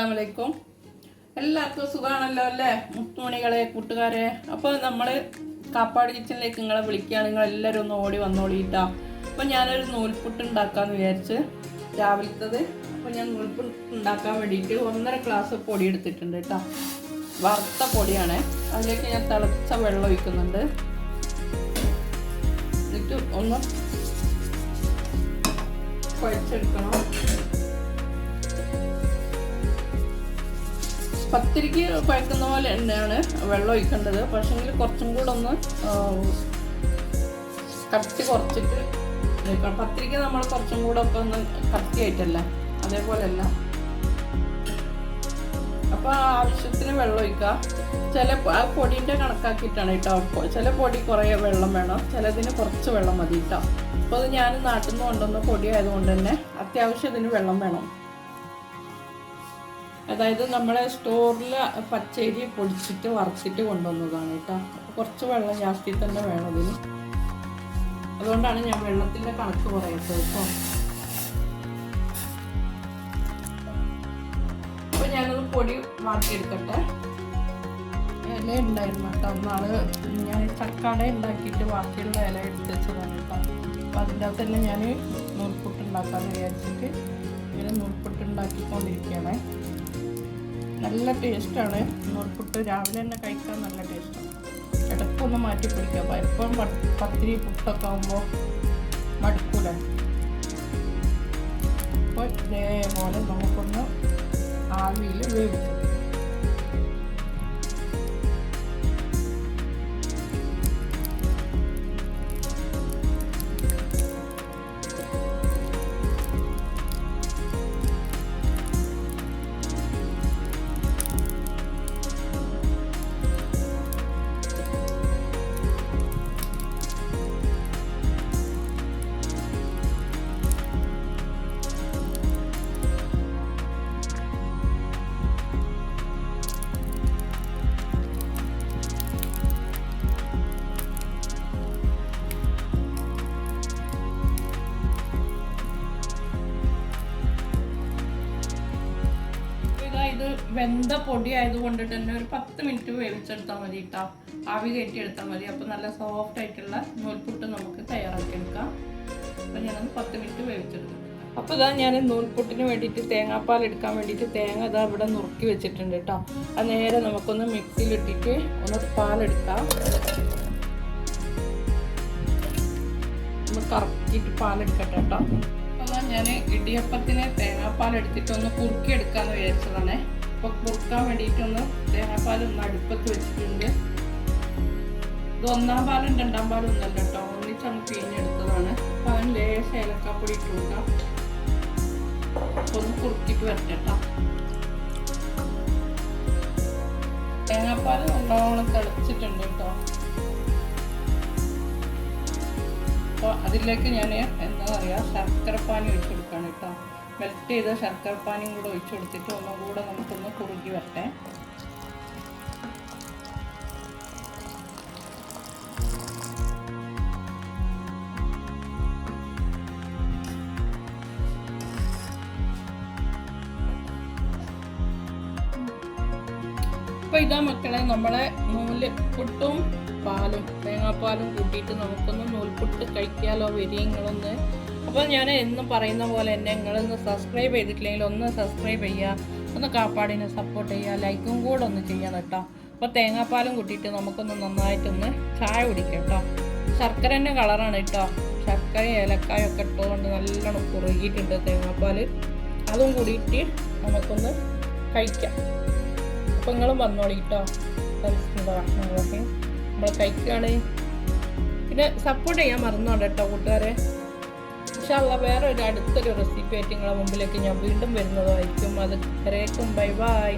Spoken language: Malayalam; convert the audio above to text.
അസ്സലാമലൈക്കും. എല്ലാവർക്കും സുഖമാണല്ലോ അല്ലേ മുത്തുമണികളെ കൂട്ടുകാരെ. അപ്പോൾ നമ്മൾ കാപ്പാട് കിച്ചണിലേക്ക് നിങ്ങളെ വിളിക്കുകയാണ്. നിങ്ങളെല്ലാവരും ഒന്ന് ഓടി വന്നോളിയിട്ടാ. അപ്പോൾ ഞാനൊരു നൂൽപുട്ട് ഉണ്ടാക്കാമെന്ന് വിചാരിച്ച് രാവിലത്തത്. അപ്പോൾ ഞാൻ നൂൽപുട്ട് ഉണ്ടാക്കാൻ വേണ്ടിയിട്ട് 1.5 ഗ്ലാസ് പൊടി എടുത്തിട്ടുണ്ട് കേട്ടോ. വറുത്ത പൊടിയാണ്. അതിലേക്ക് ഞാൻ തിളച്ച വെള്ളം ഒഴിക്കുന്നുണ്ട്. എന്നിട്ട് ഒന്ന് കുഴച്ചെടുക്കണം. പത്തിരിക്ക് കുഴക്കുന്ന പോലെ തന്നെയാണ് വെള്ളം ഒഴിക്കേണ്ടത്. പക്ഷേങ്കിൽ കുറച്ചും കൂടെ ഒന്ന് കട്ടി കുറച്ചിട്ട് പത്തിരിക്ക് നമ്മൾ കുറച്ചും കൂടെ ഒക്കെ ഒന്ന് കട്ടിയായിട്ടല്ല, അതേപോലെയല്ല. അപ്പോൾ ആവശ്യത്തിന് വെള്ളം ഒഴിക്കുക. ചില പൊടിൻ്റെ കണക്കാക്കിയിട്ടാണ് കേട്ടോ. ചില പൊടി കുറേ വെള്ളം വേണം, ചിലതിന് കുറച്ച് വെള്ളം മതി കേട്ടോ. അപ്പോൾ അത് ഞാൻ നാട്ടിൽ നിന്ന് കൊണ്ടുവന്ന പൊടി ആയതുകൊണ്ട് തന്നെ അത്യാവശ്യം ഇതിന് വെള്ളം വേണം. അതായത് നമ്മുടെ സ്റ്റോറിൽ പച്ചരി പൊടിച്ചിട്ട് വറുത്തിട്ട് കൊണ്ടുവന്നതാണ് കേട്ടോ. കുറച്ച് വെള്ളം ജാസ്തി തന്നെ വേണം ഇതിന്. അതുകൊണ്ടാണ് ഞാൻ വെള്ളത്തിൻ്റെ കണക്ക് പറയാത്തത് കേട്ടോ. അപ്പോൾ ഞാനത് പൊടി വാട്ടിയെടുക്കട്ടെ. ഇല ഉണ്ടായിരുന്നു കേട്ടോ. ഒന്നാൾ ഞാൻ ചക്കാട ഉണ്ടാക്കിയിട്ട് ബാക്കിയുള്ള ഇല എടുത്ത് വെച്ചതാണ് കേട്ടോ. അപ്പോൾ അതിൻ്റെ അകത്ത് തന്നെ ഞാൻ നൂൽപുട്ട് ഉണ്ടാക്കാമെന്ന് വിചാരിച്ചിട്ട് ഇങ്ങനെ നൂൽപുട്ട് ഉണ്ടാക്കിക്കൊണ്ടിരിക്കുകയാണ്. നല്ല ടേസ്റ്റാണ് നൂൽപുട്ട്. രാവിലെ തന്നെ കഴിക്കാൻ നല്ല ടേസ്റ്റാണ്. ഇടയ്ക്കൊന്ന് മാറ്റി പിടിക്കുക. അപ്പോൾ എപ്പം പത്തിരി പുട്ടൊക്കെ ആകുമ്പോൾ മടുക്കൂല. അപ്പോൾ ഇതേപോലെ നമുക്കൊന്ന് ആവിയിൽ വേവിക്കും. ഇത് വെന്ത പൊടി ആയതുകൊണ്ട് തന്നെ ഒരു 10 മിനിറ്റ് വേവിച്ചെടുത്താൽ മതി കേട്ടോ. ആവി കയറ്റിയെടുത്താൽ മതി. അപ്പോൾ നല്ല സോഫ്റ്റ് ആയിട്ടുള്ള നൂൽപുട്ട് നമുക്ക് തയ്യാറാക്കിയെടുക്കാം. അപ്പോൾ ഞാനത് 10 മിനിറ്റ് വേവിച്ചെടുക്കും. അപ്പോൾ ഇതാ ഞാൻ നൂൽപുട്ടിന് വേണ്ടിയിട്ട് തേങ്ങാപ്പാൽ എടുക്കാൻ വേണ്ടിയിട്ട് തേങ്ങ ഇതാ ഇവിടെ നുറുക്കി വെച്ചിട്ടുണ്ട് കേട്ടോ. അത് നേരെ നമുക്കൊന്ന് മിക്സിയിലിട്ടിട്ട് ഒന്ന് പാലെടുക്കാം. ഒന്ന് കറക്കിയിട്ട് പാലെടുക്കട്ടെ കേട്ടോ. ഞാൻ ഇടിയപ്പത്തിന് തേങ്ങാപ്പാൽ എടുത്തിട്ടൊന്ന് കുറുക്കിയെടുക്കാമെന്ന് വിചാരിച്ചതാണ്. അപ്പോൾ കുറുക്കാൻ വേണ്ടിയിട്ടൊന്ന് തേങ്ങാപ്പാൽ ഒന്ന് അടുപ്പത്ത് വെച്ചിട്ടുണ്ട്. ഇത് 1-ാം പാലും 2-ാം പാലും ഒന്നല്ല കേട്ടോ, ഒന്നിച്ചൊന്ന് പിഴിഞ്ഞെടുത്തതാണ്. അപ്പോൾ അതിന് ലേശ ഏലക്കാപ്പൊടി ഇട്ട് കൊടുക്കാം. ഒന്ന് കുറുക്കിയിട്ട് വരട്ടെ കേട്ടോ. തേങ്ങാപ്പാൽ നല്ലോണം തിളച്ചിട്ടുണ്ട് കേട്ടോ. അപ്പോൾ അതിലേക്ക് ഞാൻ എന്താ പറയുക ശർക്കരപ്പാനി ഒഴിച്ചു കൊടുക്കുകയാണ് കേട്ടോ. മെൽറ്റ് ചെയ്ത ശർക്കരപ്പാനിയും കൂടെ ഒഴിച്ചു കൊടുത്തിട്ട് ഒന്നും കൂടെ നമുക്കൊന്ന് കുറുകി വരട്ടെ. അപ്പോൾ ഇതാ മക്കളെ, നമ്മളെ നൂൽപുട്ടും പാലും തേങ്ങാപ്പാലും കൂട്ടിയിട്ട് നമുക്കൊന്ന് നൂൽപുട്ട് കഴിക്കാമല്ലോ. വരിങ്ങളൊന്ന്. അപ്പോൾ ഞാൻ എന്നും പറയുന്ന പോലെ തന്നെ നിങ്ങളൊന്ന് സബ്സ്ക്രൈബ് ചെയ്തിട്ടില്ലെങ്കിൽ ഒന്ന് സബ്സ്ക്രൈബ് ചെയ്യുക, ഒന്ന് കാപ്പാടിനെ സപ്പോർട്ട് ചെയ്യുക, ലൈക്കും കൂടെ ഒന്ന് ചെയ്യാൻ കേട്ടോ. അപ്പോൾ തേങ്ങാപ്പാലും കൂട്ടിയിട്ട് നമുക്കൊന്ന് നന്നായിട്ടൊന്ന് ചായ കുടിക്കാം കേട്ടോ. ശർക്കരൻ്റെ കളറാണ് കേട്ടോ. ശർക്കര ഏലക്കായും ഒക്കെ ഇട്ടുകൊണ്ട് നല്ലോണം കുറുകിയിട്ടുണ്ട് തേങ്ങാപ്പാൽ. അതും കൂടിയിട്ട് നമുക്കൊന്ന് കഴിക്കാം. അപ്പോൾ നിങ്ങളും വന്നോളി കേട്ടോ. നമ്മൾ കഴിക്കുകയാണ്. പിന്നെ സപ്പോർട്ട് ചെയ്യാൻ മറന്നോട്ടെ കേട്ടോ കൂട്ടുകാരെ. ഇൻഷാ അല്ലാഹ് വേറെ ഒരു അടുത്തൊരു റെസിപ്പി ആയിട്ട് നിങ്ങളുടെ മുമ്പിലേക്ക് ഞാൻ വീണ്ടും വരുന്നതായിരിക്കും. അത് വരേക്കും ബൈ ബൈ.